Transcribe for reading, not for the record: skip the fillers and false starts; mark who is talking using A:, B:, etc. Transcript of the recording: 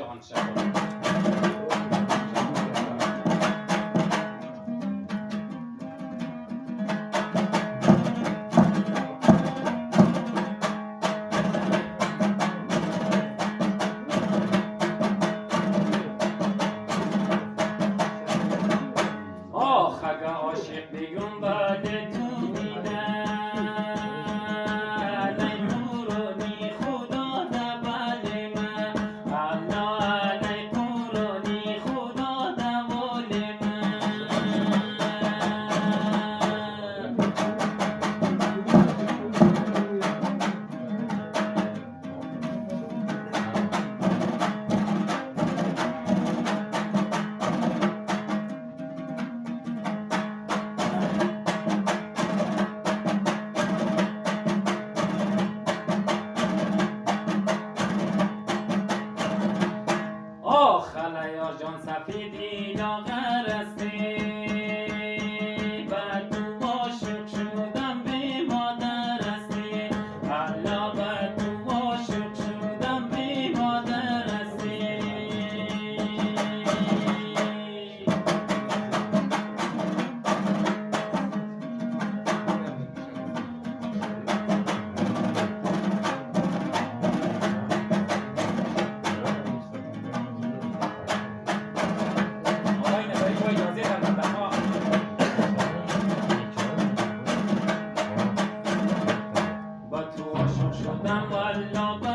A: جان شد. آخ اگه عاشق بیگم بعد تو دیدن ای نورانی خدا دبل من الله ای قرانی خدا دبل من آخ خلیا جان سفیدی لاغر هستی بعد تو عاشق شدم بی مادر هستی الله بعد تو عاشق شدم بی مادر هستی با تو عاشق شدم والله